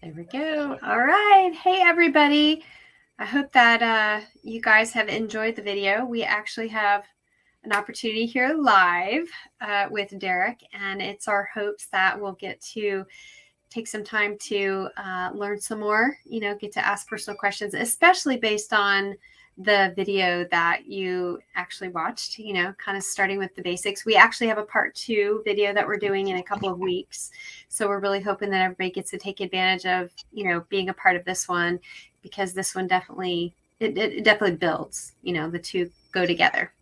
There we go. All right. Hey, everybody. I hope that you guys have enjoyed the video. We actually have an opportunity here live with Derrick, and it's our hopes that we'll get to take some time to learn some more, get to ask personal questions, especially based on the video that you actually watched, kind of starting with the basics. We actually have a part 2 video that we're doing in a couple of weeks. So we're really hoping that everybody gets to take advantage of, being a part of this one, because this one definitely, it definitely builds, the two go together.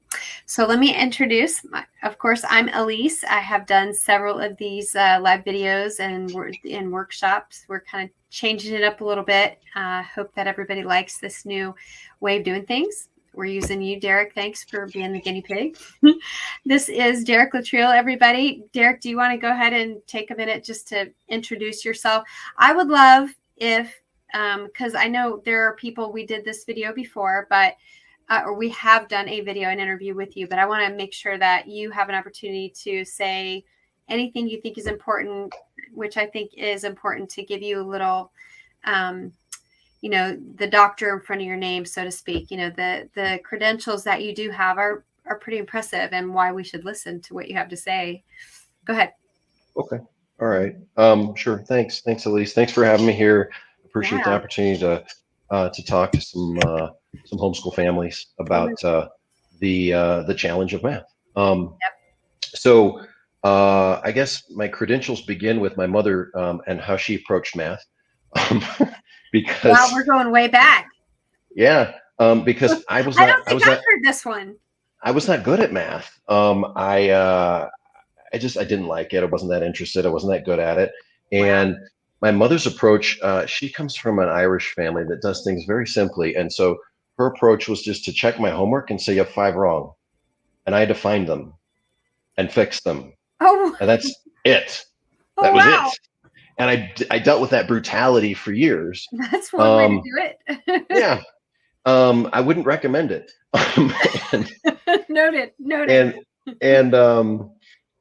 So let me introduce, of course, I'm Elyce. I have done several of these live videos and in workshops. We're kind of changing it up a little bit. Hope that everybody likes this new way of doing things. We're using you, Derrick. Thanks for being the guinea pig. This is Derrick Latriel, everybody. Derrick, do you want to go ahead and take a minute just to introduce yourself? I would love if, because I know there are people, we did this video before, but or we have done a video and interview with you, but I want to make sure that you have an opportunity to say anything you think is important, which I think is important to give you a little, the doctor in front of your name, so to speak. The credentials that you do have are pretty impressive, and why we should listen to what you have to say. Go ahead. Okay. All right. Sure. Thanks, Elyce. Thanks for having me here. Appreciate the opportunity to talk to some homeschool families about the challenge of math. So I guess my credentials begin with my mother and how she approached math. Because wow, we're going way back. Yeah, because I was I not. don't think I've heard this one. I was not good at math. I didn't like it. I wasn't that interested. I wasn't that good at it. And my mother's approach, she comes from an Irish family that does things very simply. And so her approach was just to check my homework and say, you have 5 wrong. And I had to find them and fix them. Oh. And that's it. That was it. And I dealt with that brutality for years. That's one way to do it. Yeah. I wouldn't recommend it. Noted.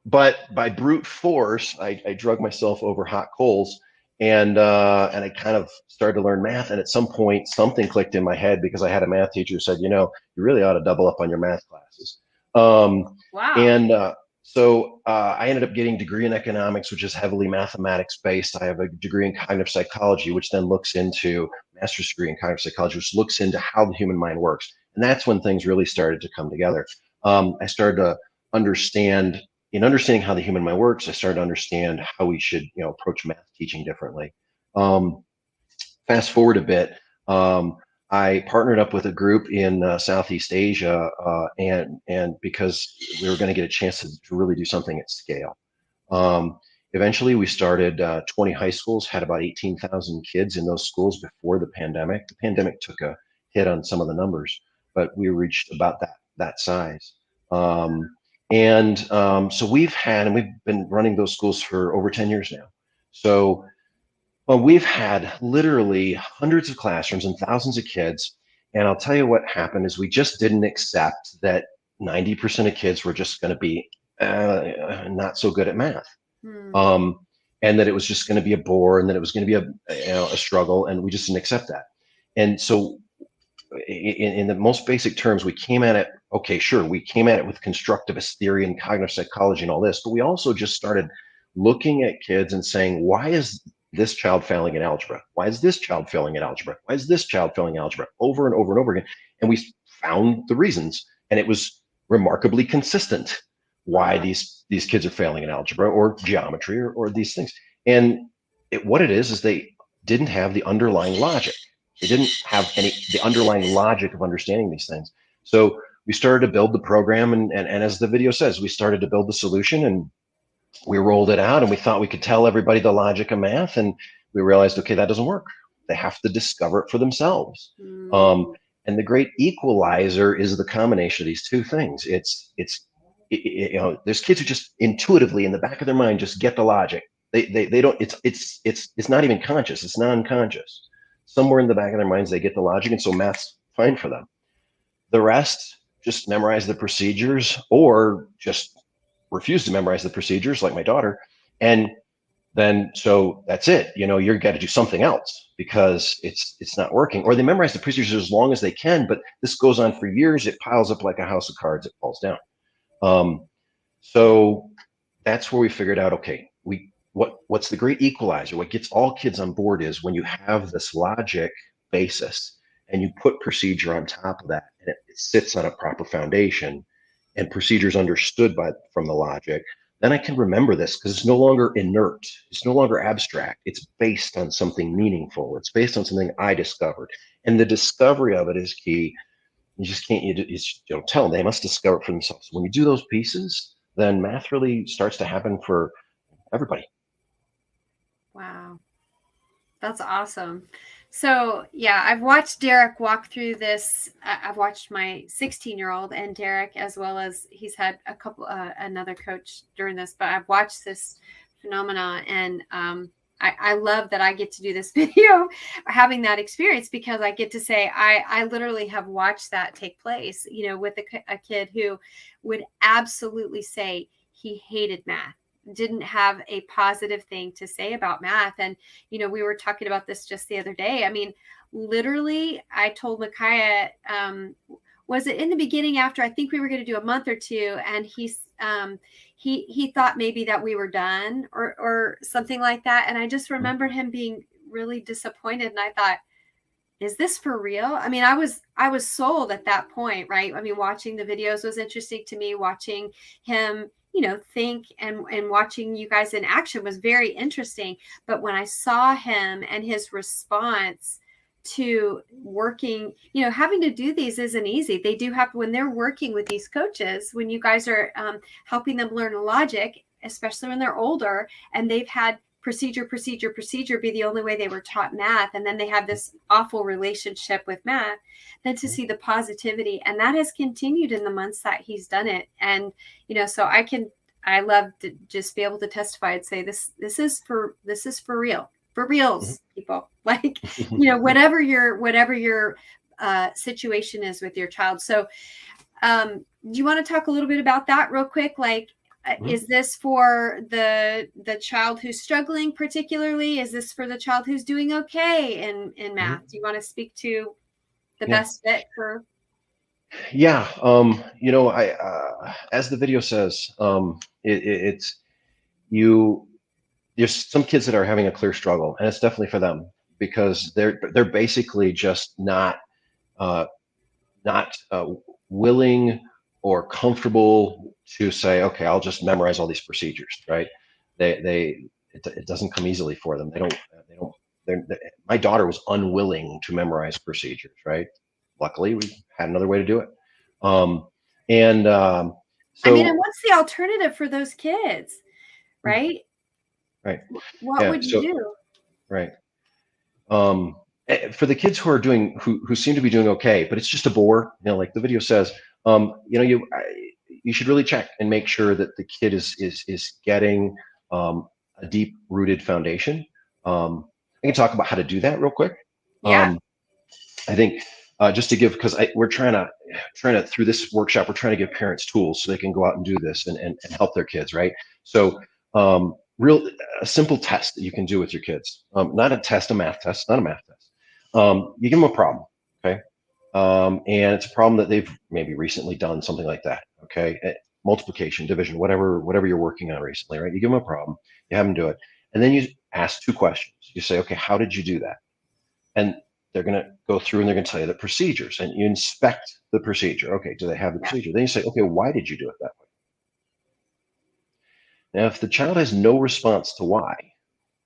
But by brute force, I drug myself over hot coals, and I kind of started to learn math. And at some point, something clicked in my head, because I had a math teacher who said, you really ought to double up on your math classes. And so I ended up getting a degree in economics, which is heavily mathematics based. I have a degree in cognitive psychology, which then looks into master's degree in cognitive psychology, which looks into how the human mind works. And that's when things really started to come together. I started to understand, in understanding how the human mind works, I started to understand how we should, approach math teaching differently. Fast forward a bit, I partnered up with a group in Southeast Asia, and because we were going to get a chance to really do something at scale. Eventually, we started 20 high schools, had about 18,000 kids in those schools before the pandemic. The pandemic took a hit on some of the numbers, but we reached about that size. So we've been running those schools for over 10 years now. So we've had literally hundreds of classrooms and thousands of kids. And I'll tell you what happened is we just didn't accept that 90% of kids were just going to be not so good at math. And that it was just going to be a bore, and that it was going to be a struggle, and we just didn't accept that. And so in the most basic terms, we came at it, we came at it with constructivist theory and cognitive psychology and all this, but we also just started looking at kids and saying, why is this child failing in algebra? Why is this child failing in algebra? Why is this child failing in algebra? Over and over and over again. And we found the reasons, and it was remarkably consistent why these kids are failing in algebra or geometry or these things. And what it is they didn't have the underlying logic. They didn't have the underlying logic of understanding these things. So we started to build the program, and as the video says, we started to build the solution, and we rolled it out, and we thought we could tell everybody the logic of math, and we realized, okay, that doesn't work. They have to discover it for themselves. And the great equalizer is the combination of these two things. There's kids who just intuitively in the back of their mind just get the logic. They don't. It's not even conscious. It's non-conscious. Somewhere in the back of their minds, they get the logic, and so math's fine for them. The rest just memorize the procedures, or just refuse to memorize the procedures, like my daughter, and then so that's it. You've got to do something else because it's not working. Or they memorize the procedures as long as they can, but this goes on for years. It piles up like a house of cards. It falls down. So that's where we figured out, okay, what's the great equalizer? What gets all kids on board is when you have this logic basis and you put procedure on top of that, and it sits on a proper foundation, and procedure is understood from the logic. Then I can remember this because it's no longer inert. It's no longer abstract. It's based on something meaningful. It's based on something I discovered, and the discovery of it is key. You just can't. You don't tell them. They must discover it for themselves. When you do those pieces, then math really starts to happen for everybody. Wow. That's awesome. So yeah, I've watched Derrick walk through this. I've watched my 16-year-old and Derrick, as well as he's had a couple, another coach during this, but I've watched this phenomena, and I love that I get to do this video, having that experience, because I get to say, I literally have watched that take place, with a kid who would absolutely say he hated math, didn't have a positive thing to say about math. And, we were talking about this just the other day. I mean, literally, I told Micaiah, was it in the beginning, after I think we were going to do a month or two, and he thought maybe that we were done or something like that. And I just remember him being really disappointed. And I thought, is this for real? I mean, I was sold at that point, right? I mean, watching the videos was interesting to me. Watching him, think and watching you guys in action was very interesting. But when I saw him and his response to working, having to do these isn't easy. They do have, when they're working with these coaches, when you guys are helping them learn logic, especially when they're older and they've had procedure be the only way they were taught math, and then they have this awful relationship with math, then to see the positivity, and that has continued in the months that he's done it. And so I love to just be able to testify and say this is for real, for reals, people. Like, whatever your situation is with your child. So do you want to talk a little bit about that real quick? Like, is this for the child who's struggling particularly? Is this for the child who's doing okay in math? Do you want to speak to the best fit for? Yeah. As the video says, it's there's some kids that are having a clear struggle, and it's definitely for them because they're basically just not willing or comfortable to say, okay, I'll just memorize all these procedures, right? It doesn't come easily for them. My daughter was unwilling to memorize procedures, right? Luckily, we had another way to do it. So I mean, and what's the alternative for those kids, right? Right. What would you do? Right. For the kids who are who seem to be doing okay, but it's just a bore, like the video says, you should really check and make sure that the kid is getting a deep rooted foundation. I can talk about how to do that real quick. Yeah. I think just to give, because we're trying to through this workshop, we're trying to give parents tools so they can go out and do this and help their kids, right? So a simple test that you can do with your kids, not a test, a math test, not a math test. You give them a problem, okay? And it's a problem that they've maybe recently done, something like that, okay? Multiplication, division, whatever you're working on recently, right? You give them a problem, you have them do it, and then you ask two questions. You say, okay, how did you do that? And they're going to go through and they're going to tell you the procedures, and you inspect the procedure. Okay, do they have the procedure? Then you say, okay, why did you do it that way? Now, if the child has no response to why,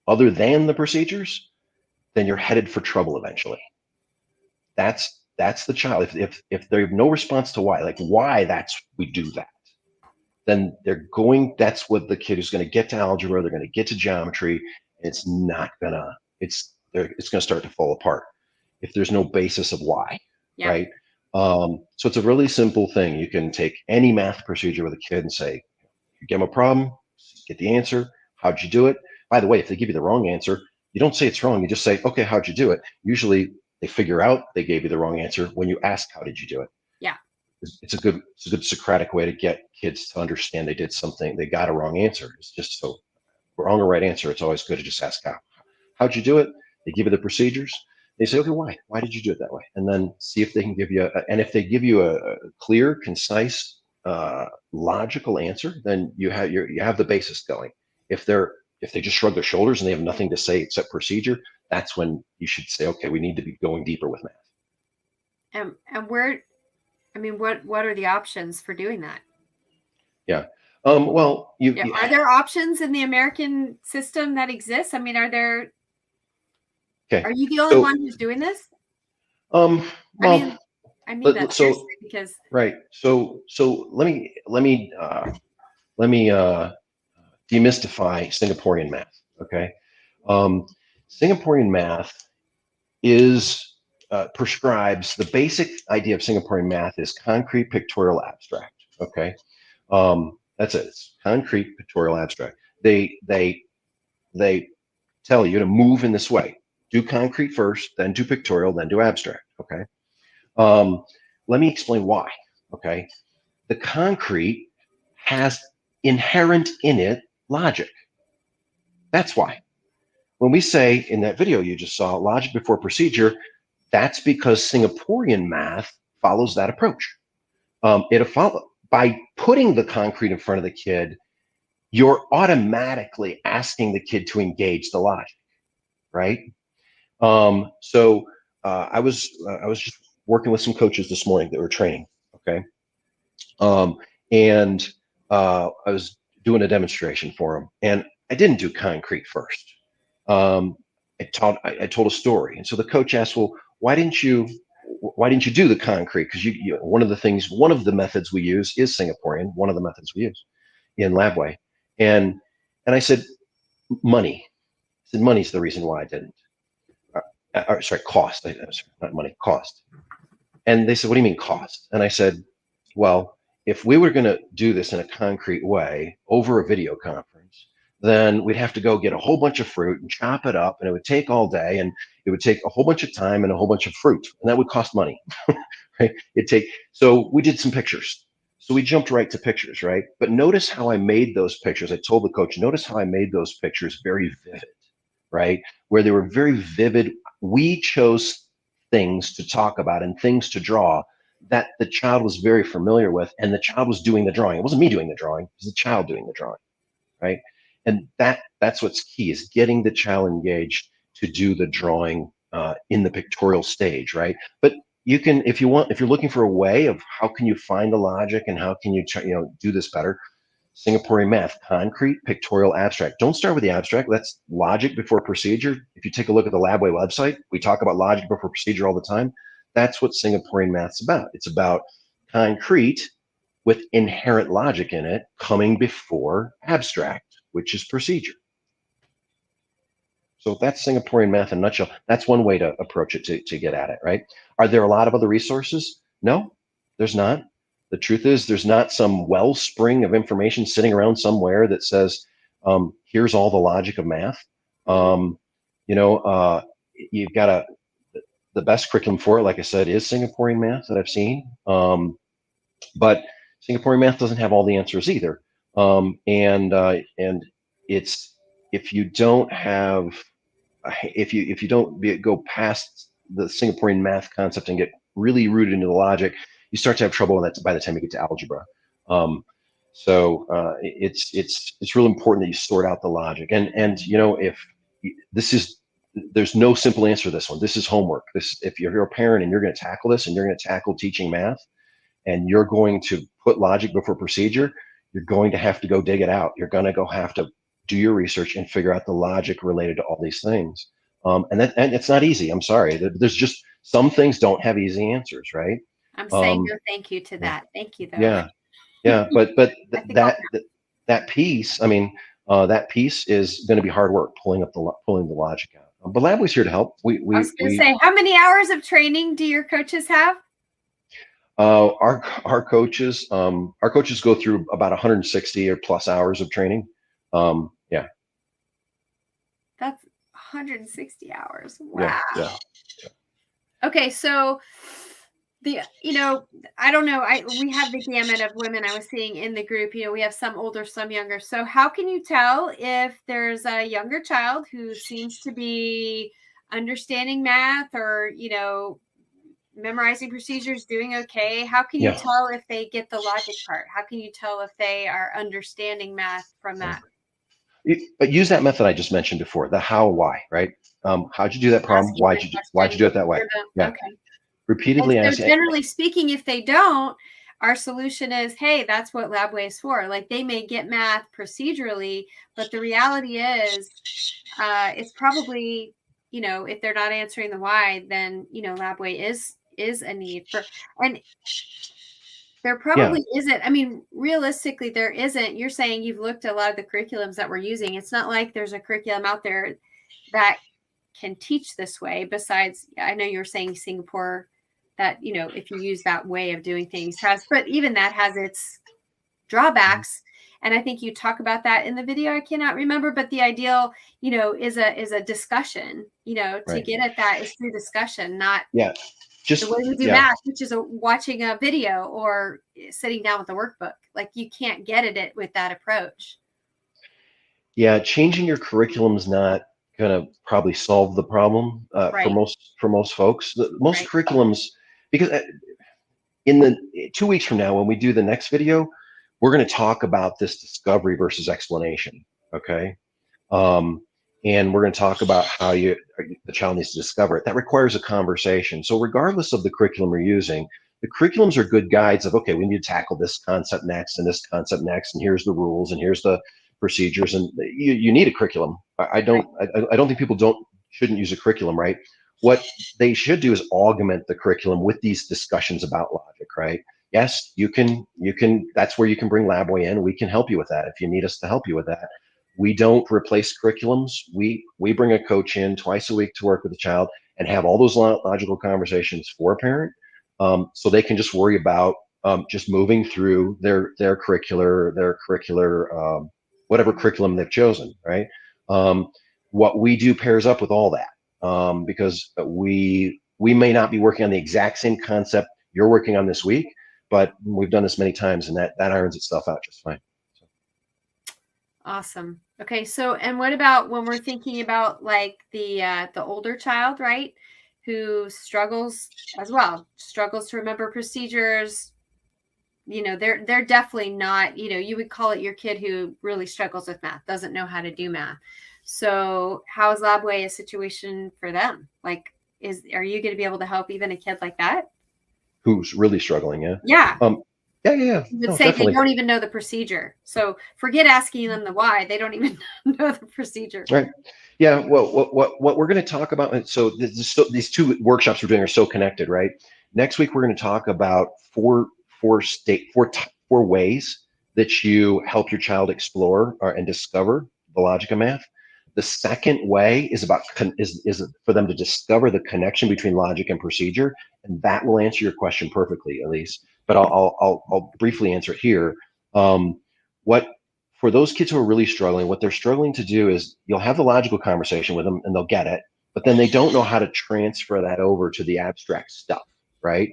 other than the procedures, then you're headed for trouble eventually. That's the child. If they have no response to why, like why we do that, then that's what the kid is going to get to algebra, they're going to get to geometry, and it's going to start to fall apart if there's no basis of why, right? So it's a really simple thing. You can take any math procedure with a kid and say, you give them a problem, get the answer, how'd you do it? By the way, if they give you the wrong answer, you don't say it's wrong, you just say, okay, how'd you do it? Usually they figure out they gave you the wrong answer when you ask, how did you do it? Yeah. It's a good Socratic way to get kids to understand they did something, they got a wrong answer. It's just so wrong or right answer, it's always good to just ask how. How'd you do it? They give you the procedures. They say, okay, why? Why did you do it that way? And then see if they can give you, and if they give you a clear, concise, logical answer, then you have the basis going. If they just shrug their shoulders and they have nothing to say except procedure, that's when you should say, okay, we need to be going deeper with math. And where, I mean, what are the options for doing that? Yeah. Well, are there options in the American system that exist? I mean, are there? Okay. Are you the only one who's doing this? Well, I mean that seriously because right. So let me demystify Singaporean math. Okay. Singaporean math is prescribes the basic idea of Singaporean math is concrete, pictorial, abstract. Okay. That's it. It's concrete, pictorial, abstract. They tell you to move in this way. Do concrete first, then do pictorial, then do abstract. Okay. Let me explain why. Okay. The concrete has inherent in it logic. That's why. When we say in that video you just saw logic before procedure, that's because Singaporean math follows that approach. By putting the concrete in front of the kid, you're automatically asking the kid to engage the logic, right? So I was just working with some coaches this morning that were training, okay, and I was doing a demonstration for them, and I didn't do concrete first. I told a story, and so the coach asked, "Well, why didn't you do the concrete?" Because one of the methods we use is Singaporean. One of the methods we use in LABWay, and I said, money. I said money's the reason why I didn't. Sorry, cost. Not money, cost. And they said, "What do you mean cost?" And I said, "Well, if we were going to do this in a concrete way over a video conference, then we'd have to go get a whole bunch of fruit and chop it up, and it would take all day, and it would take a whole bunch of time and a whole bunch of fruit, and that would cost money." Right? So we did some pictures. So we jumped right to pictures, right? But notice how I made those pictures. I told the coach, notice how I made those pictures very vivid, right? Where they were very vivid. We chose things to talk about and things to draw that the child was very familiar with, and the child was doing the drawing. It wasn't me doing the drawing, it was the child doing the drawing, right? And that's what's key, is getting the child engaged to do the drawing in the pictorial stage, right? But you can, if you're looking for a way of how can you find the logic and how can you do this better, Singaporean math, concrete, pictorial, abstract. Don't start with the abstract. That's logic before procedure. If you take a look at the LABWay website, we talk about logic before procedure all the time. That's what Singaporean math's about. It's about concrete with inherent logic in it coming before abstract, which is procedure. So that's Singaporean math in a nutshell. That's one way to approach it to get at it, right? Are there a lot of other resources? No, there's not. The truth is, there's not some wellspring of information sitting around somewhere that says, here's all the logic of math. You've got the best curriculum for it, like I said, is Singaporean math that I've seen. But Singaporean math doesn't have all the answers either. And it's, if you don't go past the Singaporean math concept and get really rooted into the logic, you start to have trouble with that by the time you get to algebra. It's really important that you sort out the logic. And if there's no simple answer to this one. This is homework. If you're a parent and you're going to tackle this and you're going to tackle teaching math and you're going to put logic before procedure, you're going to have to go dig it out. You're going to have to do your research and figure out the logic related to all these things. And it's not easy. I'm sorry. There's just some things don't have easy answers, right? I'm saying no thank you to that. Thank you, though. Yeah. But that piece, I mean, that piece is going to be hard work pulling the logic out. But LABWay's here to help. I was going to say, how many hours of training do your coaches have? Our coaches go through about 160 or plus hours of training. Yeah. That's 160 hours. Wow. Yeah. Okay, so I don't know. We have the gamut of women I was seeing in the group. We have some older, some younger. So how can you tell if there's a younger child who seems to be understanding math or, memorizing procedures, doing okay? How can you tell if they get the logic part? How can you tell if they are understanding math from that? But use that method I just mentioned before, the how, why, right? How'd you do that problem? Asking the Why'd you question, do it that way? Yeah. okay. And Repeatedly so ask it. generally speaking, if they don't, our solution is, hey, that's what LABWay is for. Like they may get math procedurally, but the reality is it's probably, if they're not answering the why, then, LABWay is a need for, and there Yeah. probably isn't. I mean, realistically, there isn't. You're saying you've looked at a lot of the curriculums that we're using. It's not like there's a curriculum out there that can teach this way. Besides, I know you're saying Singapore, that, if you use that way of doing things has, but even that has its drawbacks. And I think you talk about that in the video. I cannot remember, but the ideal, is a discussion, to Right. get at that is through discussion, not Just the way we do math, which is watching a video or sitting down with a workbook. Like you can't get at it with that approach. Yeah, changing your curriculum is not going to probably solve the problem Right. for most folks. Most Right. curriculums, because in the 2 weeks from now, when we do the next video, we're going to talk about this discovery versus explanation. Okay. Um, and we're going to talk about how the child needs to discover it. That requires a conversation. So regardless of the curriculum we're using, the curriculums are good guides of, okay, we need to tackle this concept next and this concept next, and here's the rules and here's the procedures. And you need a curriculum. I don't think people shouldn't use a curriculum, right? What they should do is augment the curriculum with these discussions about logic, right? Yes, you can, that's where you can bring LABWay in. We can help you with that if you need us to help you with that. We don't replace curriculums. We bring a coach in twice a week to work with the child and have all those logical conversations for a parent, so they can just worry about just moving through their curricular whatever curriculum they've chosen, right? What we do pairs up with all that, because we may not be working on the exact same concept you're working on this week, but we've done this many times, and that irons itself out just fine. Awesome. Okay. So, and what about when we're thinking about like the older child, right? Who struggles as well, struggles to remember procedures. They're definitely not, you would call it your kid who really struggles with math, doesn't know how to do math. So how is LABWay a situation for them? Like, are you going to be able to help even a kid like that? Who's really struggling? Yeah. Yeah. Yeah. You would say definitely. they don't even know the procedure. So forget asking them the why. They don't even know the procedure. Right. Yeah. Well, what we're going to talk about. So these two workshops we're doing are so connected, right? Next week we're going to talk about four ways that you help your child explore and discover the logic of math. The second way is about is for them to discover the connection between logic and procedure, and that will answer your question perfectly, Elyce. But I'll briefly answer it here. What For those kids who are really struggling, what they're struggling to do is you'll have the logical conversation with them and they'll get it, but then they don't know how to transfer that over to the abstract stuff, right?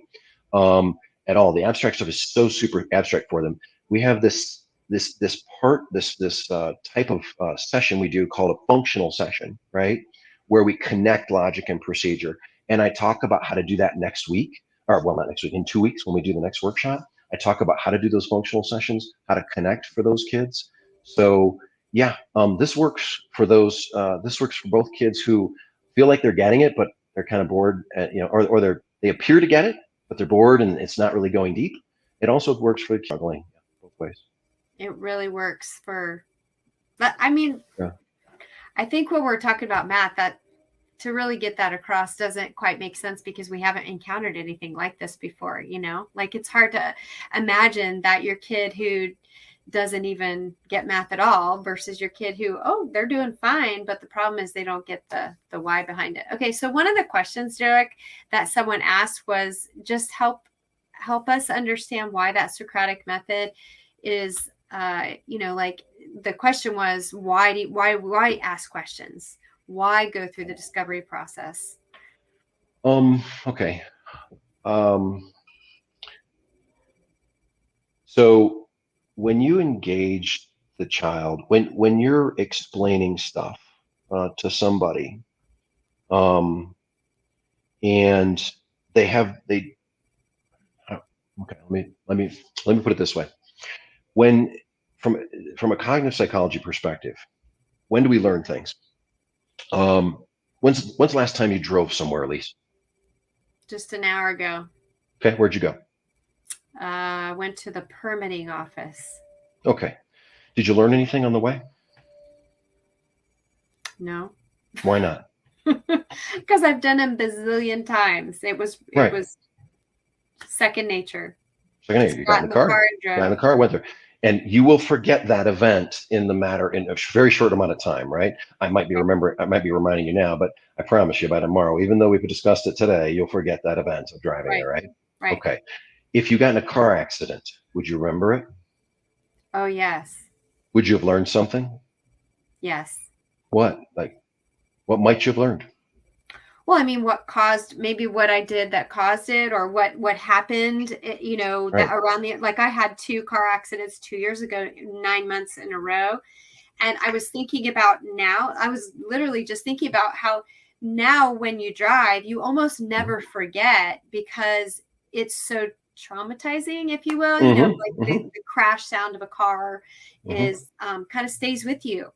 At all. The abstract stuff is so super abstract for them. We have this type of session we do called a functional session, right? Where we connect logic and procedure. And I talk about how to do that next week, or well, not next week, in 2 weeks when we do the next workshop. I talk about how to do those functional sessions, how to connect for those kids. So yeah, this works for those. This works for both kids who feel like they're getting it, but they're kind of bored, or they appear to get it, but they're bored and it's not really going deep. It also works for the struggling both ways. It really works but I mean, Yeah. I think when we're talking about math, that to really get that across doesn't quite make sense because we haven't encountered anything like this before, like it's hard to imagine that your kid who doesn't even get math at all versus your kid who, they're doing fine, but the problem is they don't get the why behind it. Okay. So one of the questions, Derrick, that someone asked was just help us understand why that Socratic method is, like the question was, why ask questions? Why go through the discovery process? Okay. So when you engage the child, when you're explaining stuff to somebody, um, and they okay, let me put it this way. When from from a cognitive psychology perspective, when do we learn things? When's the last time you drove somewhere, Elise? Just an hour ago. Okay, where'd you go? I went to the permitting office. Okay. Did you learn anything on the way? No. Why not? Because I've done them bazillion times. It Right. was second nature. Second, Just you got got in in the the car car. and Got in drove. the car, went there. And you will forget that event in a very short amount of time, right? I might be reminding you now, but I promise you by tomorrow, even though we've discussed it today, you'll forget that event of driving Right. there, right? Right. Okay. If you got in a car accident, would you remember it? Oh, yes. Would you have learned something? Yes. What? Like, what might you have learned? Well, I mean, maybe what I did that caused it, or what happened, that Right. around like I had 2 car accidents 2 years ago, 9 months in a row. And I was thinking about now, I was literally just thinking about how now when you drive, you almost never forget because it's so traumatizing, if you will. Like the crash sound of a car is kind of stays with you.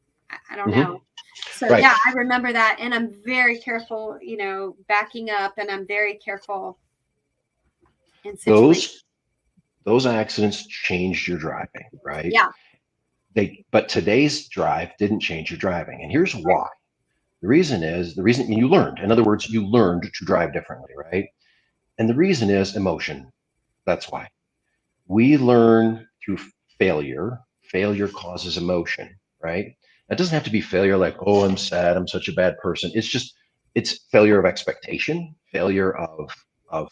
I don't know. So Right. yeah, I remember that, and I'm very careful, backing up, and I'm very careful in situations. Those accidents changed your driving, right? Yeah, But today's drive didn't change your driving, and here's right. why. The reason you learned. In other words, you learned to drive differently, right? And the reason is emotion. That's why. We learn through failure. Failure causes emotion, right? It doesn't have to be failure like, oh, I'm sad, I'm such a bad person. It's failure of expectation, failure of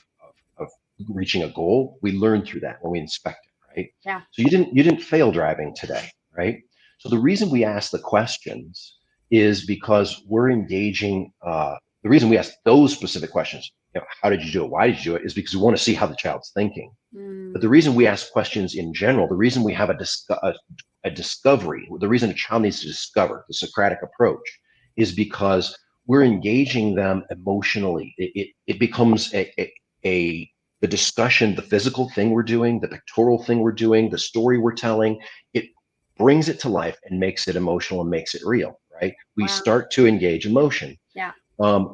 reaching a goal. We learn through that when we inspect it, right? Yeah, So you didn't fail driving today, right? So the reason we ask the questions is because we're engaging. The reason we ask those specific questions, how did you do it? Why did you do it? Is because we want to see how the child's thinking. But the reason we ask questions in general, the reason we have a discovery, the reason a child needs to discover the Socratic approach is because we're engaging them emotionally. It becomes the discussion, the physical thing we're doing, the pictorial thing we're doing, the story we're telling. It brings it to life and makes it emotional and makes it real, right? We wow, start to engage emotion. yeah,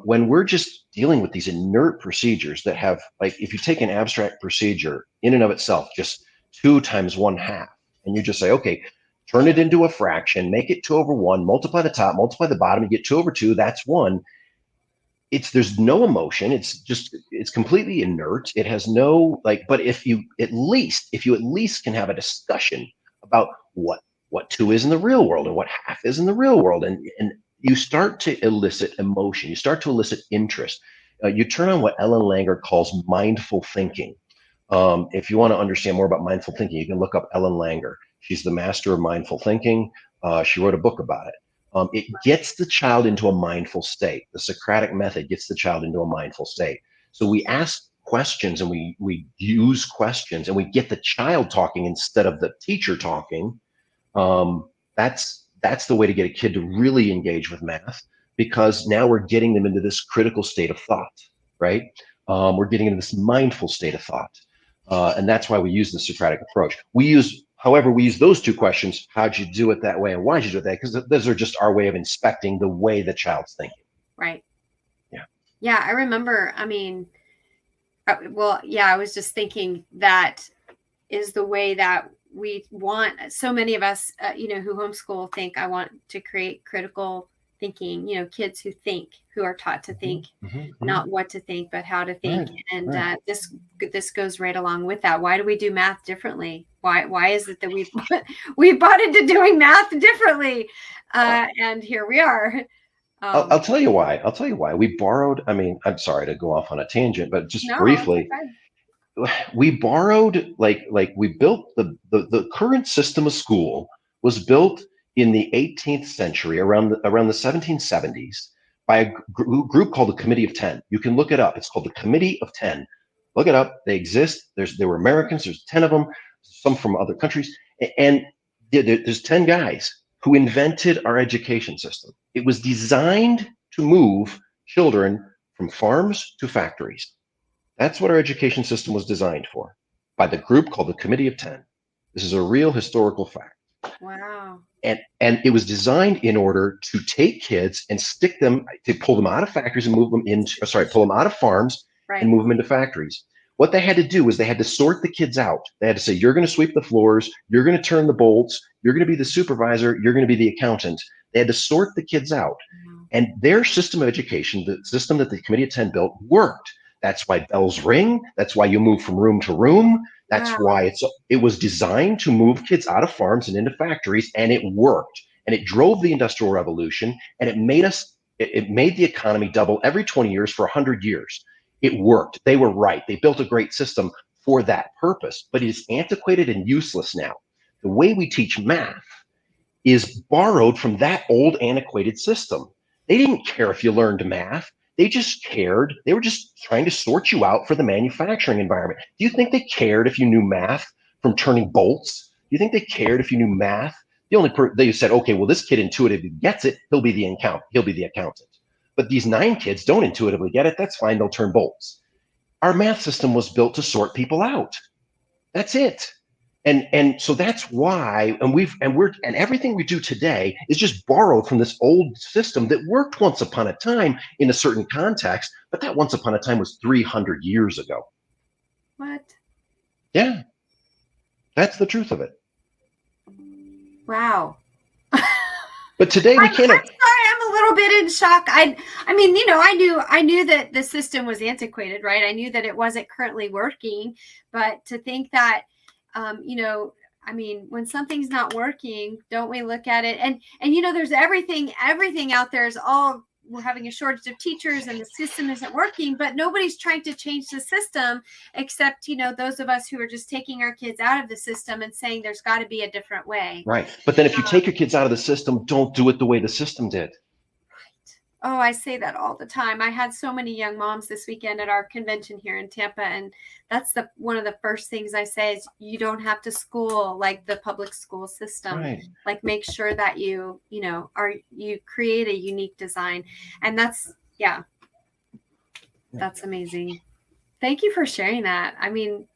When we're just dealing with these inert procedures that have, like, if you take an abstract procedure in and of itself, just 2 times 1/2, and you just say, okay, turn it into a fraction, make it 2/1, multiply the top, multiply the bottom, you get 2/2, that's 1. There's no emotion. It's completely inert. It has no, like, but if you at least can have a discussion about what 2 is in the real world and what half is in the real world, and you start to elicit emotion, you start to elicit interest. You turn on what Ellen Langer calls mindful thinking. If you want to understand more about mindful thinking, you can look up Ellen Langer. She's the master of mindful thinking. She wrote a book about it. It gets the child into a mindful state. The Socratic method gets the child into a mindful state. So we ask questions and we use questions and we get the child talking instead of the teacher talking. That's the way to get a kid to really engage with math, because now we're getting them into this critical state of thought, right? We're getting into this mindful state of thought. And that's why we use the Socratic approach. However, we use those 2 questions. How'd you do it that way? And why'd you do it that? Because those are just our way of inspecting the way the child's thinking. right. Yeah. Yeah, I remember. I mean, well, yeah, I was just thinking that is the way that we want. So many of us, who homeschool think I want to create critical thinking, kids who think, who are taught to think, not what to think, but how to think. Right, And right. this goes right along with that. Why do we do math differently? Why is it that we bought into doing math differently? And here we are. I'll tell you why. I'll tell you why. We borrowed, I mean, I'm sorry to go off on a tangent, but just No, it's briefly, okay. we borrowed, like we built the current system of school was built in the 18th century, around the 1770s, by a group called the Committee of 10. You can look it up. It's called the Committee of 10. Look it up. They exist. There were Americans. There's 10 of them. some from other countries. And there's 10 guys who invented our education system. It was designed to move children from farms to factories. That's what our education system was designed for by the group called the Committee of 10. This is a real historical fact. Wow. And it was designed in order to take kids and stick them, to pull them out of factories and move them into, pull them out of farms and move them into factories. What they had to do was they had to sort the kids out. They had to say, you're going to sweep the floors, you're going to turn the bolts, you're going to be the supervisor, you're going to be the accountant. They had to sort the kids out. And their system of education, the system that the Committee of 10 built, worked. That's why bells ring. That's why you move from room to room. That's why it was designed to move kids out of farms and into factories, and it worked. And it drove the Industrial Revolution, and it made the economy double every 20 years for 100 years. It worked. They were right. They built a great system for that purpose, but it is antiquated and useless now. The way we teach math is borrowed from that old antiquated system. They didn't care if you learned math. They just cared. They were just trying to sort you out for the manufacturing environment. Do you think they cared if you knew math from turning bolts? Do you think they cared if you knew math? They said, okay, well, this kid intuitively gets it. He'll be the accountant. But these 9 kids don't intuitively get it. That's fine. They'll turn bolts. Our math system was built to sort people out. That's it. And so that's why, and everything we do today is just borrowed from this old system that worked once upon a time in a certain context, but that once upon a time was 300 years ago. What? Yeah, that's the truth of it. Wow. But today we can't. I'm sorry, I'm a little bit in shock. I mean, I knew that the system was antiquated, right? I knew that it wasn't currently working, but to think that, I mean, when something's not working, don't we look at it? And there's everything out there is all, we're having a shortage of teachers and the system isn't working, but nobody's trying to change the system except, those of us who are just taking our kids out of the system and saying there's got to be a different way. Right. But then if you take your kids out of the system, don't do it the way the system did. Oh, I say that all the time. I had so many young moms this weekend at our convention here in Tampa. And that's one of the first things I say is you don't have to school like the public school system. Right. Like make sure that you create a unique design. And that's amazing. Thank you for sharing that. I mean,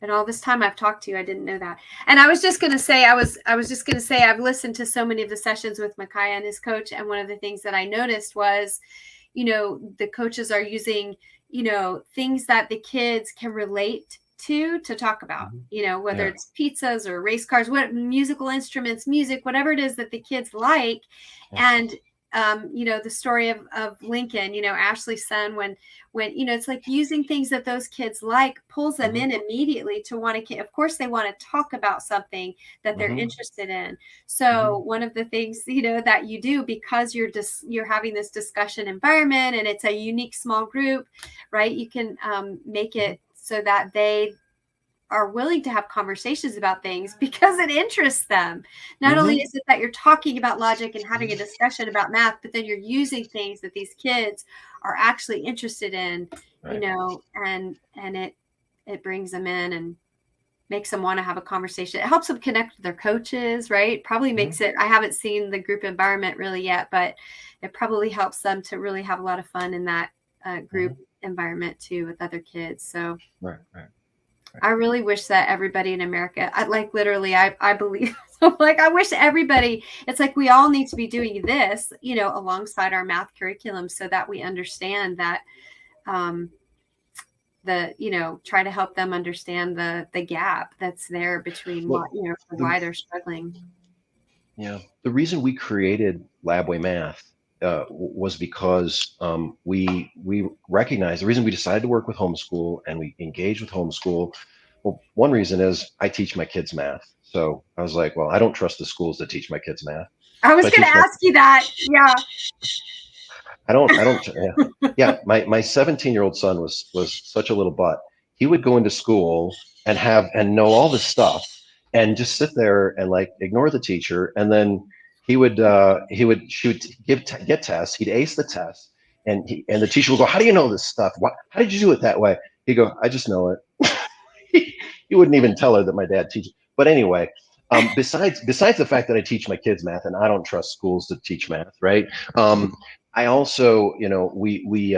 and all this time I've talked to you, I didn't know that. And I was just going to say, I've listened to so many of the sessions with Micaiah and his coach. And one of the things that I noticed was, the coaches are using, things that the kids can relate to talk about, whether it's pizzas or race cars, what musical instruments, music, whatever it is that the kids like. And the story of Lincoln, Ashley's son, when it's like using things that those kids like pulls them in immediately to want to, of course, they want to talk about something that they're interested in. So one of the things, that you do, because you're having this discussion environment and it's a unique small group, right? You can make it so that they are willing to have conversations about things because it interests them. Not only is it that you're talking about logic and having a discussion about math, but then you're using things that these kids are actually interested in, and it brings them in and makes them want to have a conversation. It helps them connect with their coaches, right? Probably makes it, I haven't seen the group environment really yet, but it probably helps them to really have a lot of fun in that group environment too with other kids. So right. I really wish that everybody in America, I believe, I wish everybody, it's like we all need to be doing this, alongside our math curriculum so that we understand that, try to help them understand the gap that's there between why they're struggling. Yeah. The reason we created LABWay Math was because we recognized the reason we decided to work with Homeschool and we engaged with Homeschool. Well, one reason is I teach my kids math. So I was like, well, I don't trust the schools that teach my kids math. I was going to ask you that. Yeah. I don't. Yeah. My 17-year-old son was such a little butt. He would go into school and know all this stuff and just sit there and ignore the teacher. And then he would get tests. He'd ace the test, and the teacher would go, "How do you know this stuff? How did you do it that way?" He'd go, "I just know it." You wouldn't even tell her that my dad teaches. But anyway, besides the fact that I teach my kids math, and I don't trust schools to teach math, right? I also, we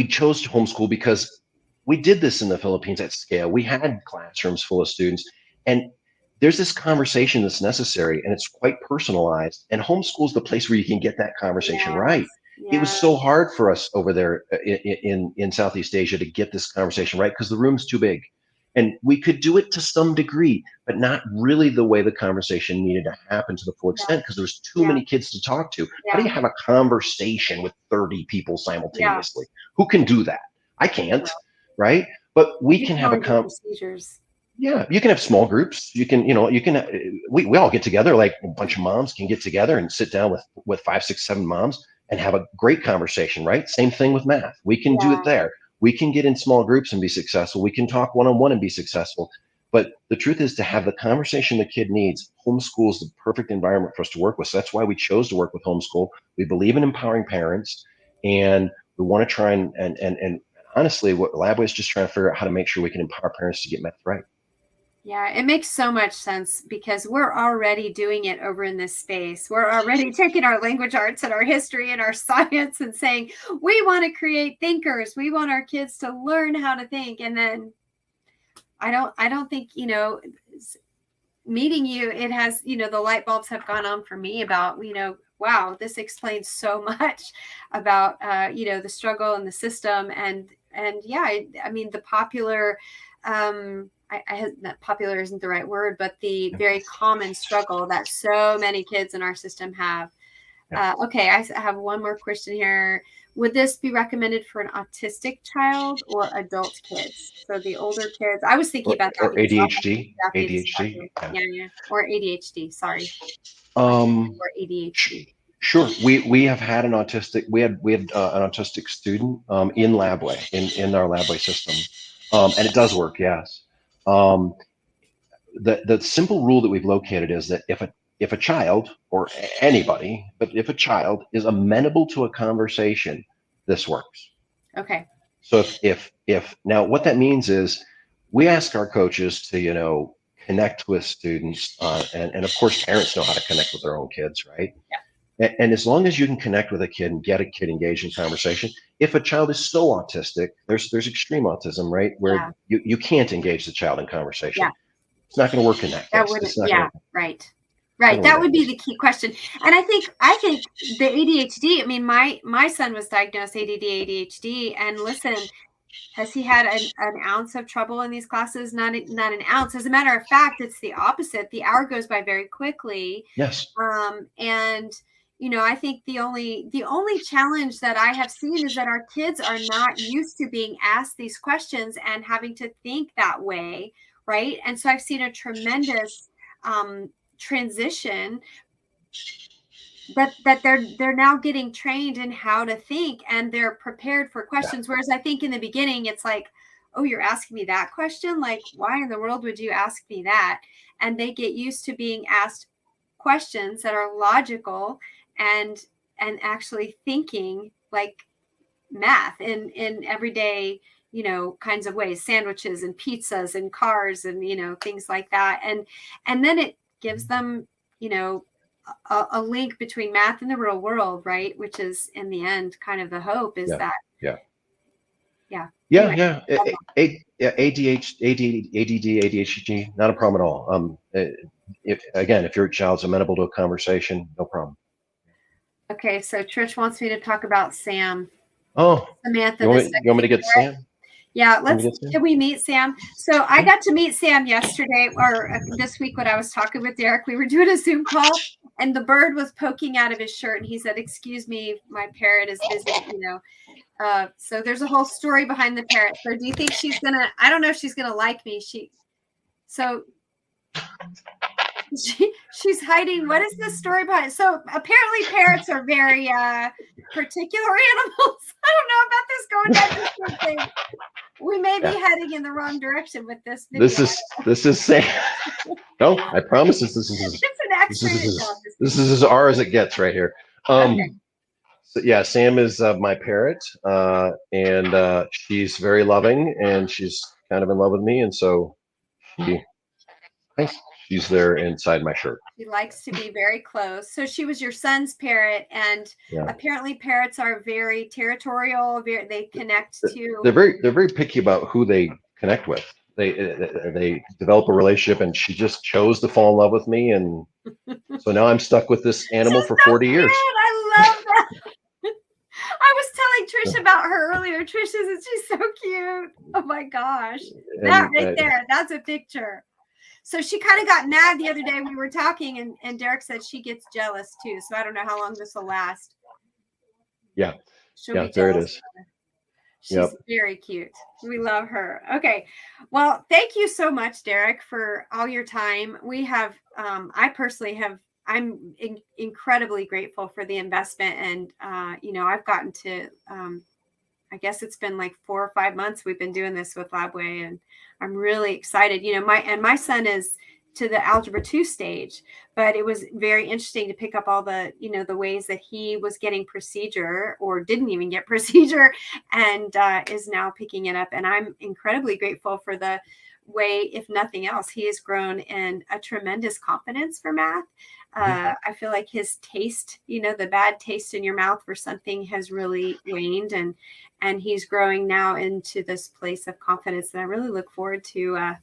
chose to homeschool because we did this in the Philippines at scale. We had classrooms full of students, and there's this conversation that's necessary, and it's quite personalized. And homeschool is the place where you can get that conversation right. Yes. It was Yeah. so hard for us over there in Southeast Asia to get this conversation right because the room's too big. And we could do it to some degree, but not really the way the conversation needed to happen to the full Yeah. extent because there was too Yeah. many kids to talk to. How do Yeah. you have a conversation with 30 people Yeah. simultaneously? Who can do that? I can't, right? But we You can can have only do procedures. yeah, you can have small groups. You can, we all get together, like a bunch of moms can get together and sit down with 5, 6, 7 moms and have a great conversation, right? Same thing with math. We can do Yeah. it there. We can get in small groups and be successful. We can talk one-on-one and be successful. But the truth is to have the conversation the kid needs, homeschool is the perfect environment for us to work with. So that's why we chose to work with homeschool. We believe in empowering parents, and we want to try and honestly, what LABWay is just trying to figure out how to make sure we can empower parents to get math right. Yeah, it makes so much sense because we're already doing it over in this space. We're already taking our language arts and our history and our science and saying, we want to create thinkers. We want our kids to learn how to think. And then I don't think, meeting you, it has, the light bulbs have gone on for me about, wow, this explains so much about, the struggle and the system. And yeah, I mean, the popular, not popular isn't the right word, but the very common struggle that so many kids in our system have. Okay, I have one more question here. Would this be recommended for an autistic child or adult kids? So the older kids, I was thinking about that Or because ADHD, ADHD. yeah, or ADHD. Sorry, Um, or ADHD. Sure. We have had an autistic. We had an autistic student in LABWay in our LABWay system, and it does work. Yes. Um, the simple rule that we've located is that if a child or anybody, but if a child is amenable to a conversation, this works. Okay. So if now what that means is we ask our coaches to connect with students, and of course parents know how to connect with their own kids, right? And as long as you can connect with a kid and get a kid engaged in conversation, if a child is so autistic, there's extreme autism, right? Where you can't engage the child in conversation. Yeah. It's not going to work in that case. That It's not yeah, right. Right. That would be the key question. And I think the ADHD, I mean, my son was diagnosed ADD, ADHD, and listen, has he had an ounce of trouble in these classes? Not an ounce. As a matter of fact, it's the opposite. The hour goes by very quickly. Yes. And I think the only challenge that I have seen is that our kids are not used to being asked these questions and having to think that way, right? And so I've seen a tremendous transition that they're now getting trained in how to think and they're prepared for questions. Whereas I think in the beginning, it's like, oh, you're asking me that question? Like, why in the world would you ask me that? And they get used to being asked questions that are logical and actually thinking like math in everyday, kinds of ways, sandwiches and pizzas and cars and, things like that. And then it gives them, a link between math and the real world, right? Which is in the end kind of the hope is that. Anyway. ADD, ADHD, not a problem at all. If your child's amenable to a conversation, no problem. Okay, so Trish wants me to talk about Sam. Oh, Samantha. You want me to get Sam? Yeah, can we meet Sam? So I got to meet Sam yesterday or this week when I was talking with Derrick. We were doing a Zoom call and the bird was poking out of his shirt and he said, "Excuse me, my parrot is busy," so there's a whole story behind the parrot. So do you think I don't know if she's gonna like me. She's hiding. What is the story behind? So apparently parrots are very particular animals. I don't know about this going down this thing. We may be heading in the wrong direction with this video. This is Sam. No, I promise this is it's an X-ray. This is as R as it gets right here. Okay. So yeah, Sam is my parrot, and she's very loving, and she's kind of in love with me, and so she's there inside my shirt. She likes to be very close. So she was your son's parrot, and Yeah. apparently parrots are very territorial. They connect to. They're very picky about who they connect with. They develop a relationship, and she just chose to fall in love with me, and so now I'm stuck with this animal for 40 years. I love that. I was telling Trish about her earlier. Trish she's so cute. Oh my gosh. That right there, that's a picture. So she kind of got mad the other day. We were talking, and Derrick said she gets jealous too. So I don't know how long this will last. Yeah. There it is. She's very cute. We love her. Okay. Well, thank you so much, Derrick, for all your time. We have, I personally have, I'm incredibly grateful for the investment. And, I've gotten to, I guess it's been like 4 or 5 months we've been doing this with LABWay, and I'm really excited. My son is to the Algebra 2 stage, but it was very interesting to pick up all the, the ways that he was getting procedure or didn't even get procedure, and is now picking it up. And I'm incredibly grateful for the way, if nothing else, he has grown in a tremendous confidence for math. I feel like his taste, the bad taste in your mouth for something has really waned, and he's growing now into this place of confidence that I really look forward to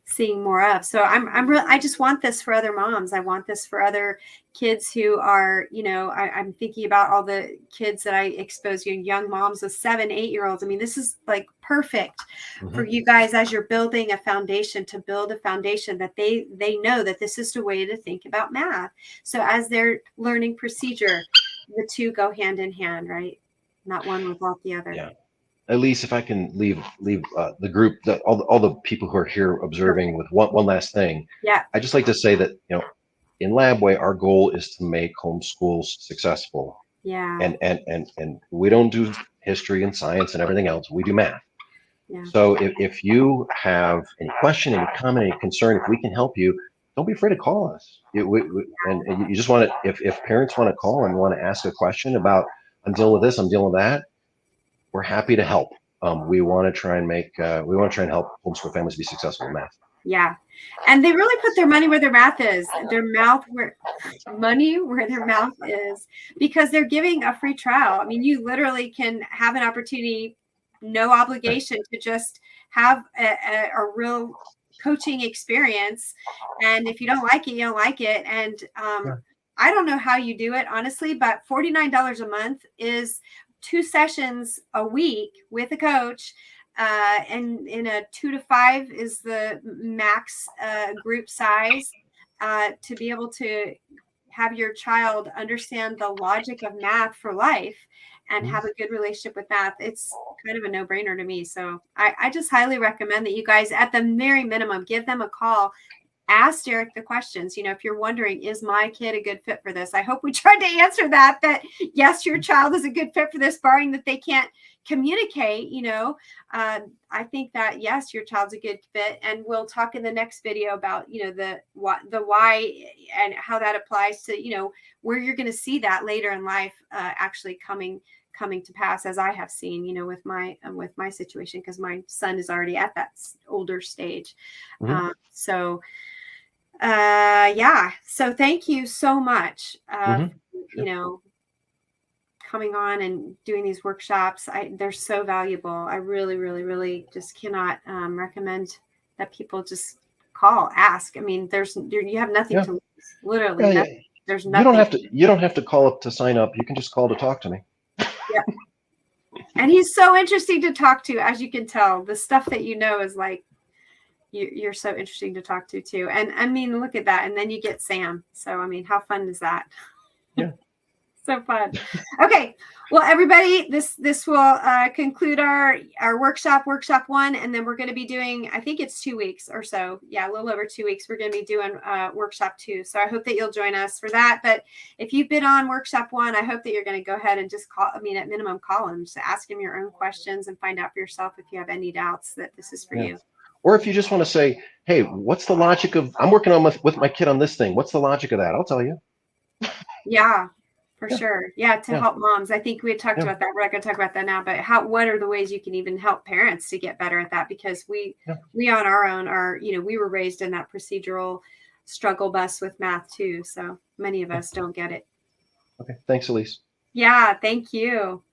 seeing more of. So I just want this for other moms. I want this for other kids who are, I'm thinking about all the kids that I expose, young moms with 7, 8-year-olds. I mean, this is like perfect for you guys as you're building a foundation, to build a foundation that they know that this is the way to think about math. So as they're learning procedure, the two go hand in hand, right? Not one without the other. Yeah. Elyce, if I can leave the group, all the people who are here observing with one last thing. Yeah. I just like to say that, in LABWay, our goal is to make homeschools successful. Yeah. And we don't do history and science and everything else. We do math. Yeah. So if you have any question, any comment, any concern, if we can help you, don't be afraid to call us. And you just want to, if parents want to call and want to ask a question about, I'm dealing with this, I'm dealing with that, we're happy to help. We want to try and help homeschool families be successful in math. Yeah. And they really put their money where their mouth is, money where their mouth is, because they're giving a free trial. I mean, you literally can have an opportunity, no obligation, to just have a real coaching experience. And if you don't like it, you don't like it. And I don't know how you do it, honestly, but $49 a month is 2 sessions a week with a coach, and in a 2 to 5 is the max group size, to be able to have your child understand the logic of math for life and have a good relationship with math. It's kind of a no-brainer to me. So I just highly recommend that you guys, at the very minimum, give them a call. Ask Derrick the questions. If you're wondering, is my kid a good fit for this? I hope we tried to answer that yes, your child is a good fit for this, barring that they can't communicate. I think that yes, your child's a good fit. And we'll talk in the next video about, the why and how that applies to, where you're going to see that later in life, actually coming to pass, as I have seen, with my situation, because my son is already at that older stage. So thank you so much, coming on and doing these workshops. They're so valuable. I really, really, really just cannot recommend that people just call, ask. I mean, you have nothing to lose, literally. Nothing. There's nothing. You don't have to call up to sign up. You can just call to talk to me. Yeah. And he's so interesting to talk to, as you can tell. The stuff that is like, you're so interesting to talk to too. And I mean, look at that. And then you get Sam. So, I mean, how fun is that? Yeah. So fun. Okay. Well, everybody, this will conclude our workshop 1. And then we're going to be doing, I think it's 2 weeks or so. Yeah, a little over 2 weeks. We're going to be doing workshop 2. So I hope that you'll join us for that. But if you've been on workshop 1, I hope that you're going to go ahead and just at minimum, call them. Just ask them your own questions and find out for yourself if you have any doubts that this is for you. Or if you just want to say, hey, what's the logic of, I'm working on with my kid on this thing. What's the logic of that? I'll tell you. Yeah, For Yeah. sure. Yeah, to Yeah. help moms. I think we had talked Yeah. about that. We're not going to talk about that now, but what are the ways you can even help parents to get better at that? Because we on our own are, we were raised in that procedural struggle bus with math too. So many of us don't get it. Okay. Thanks, Elyce. Yeah, thank you.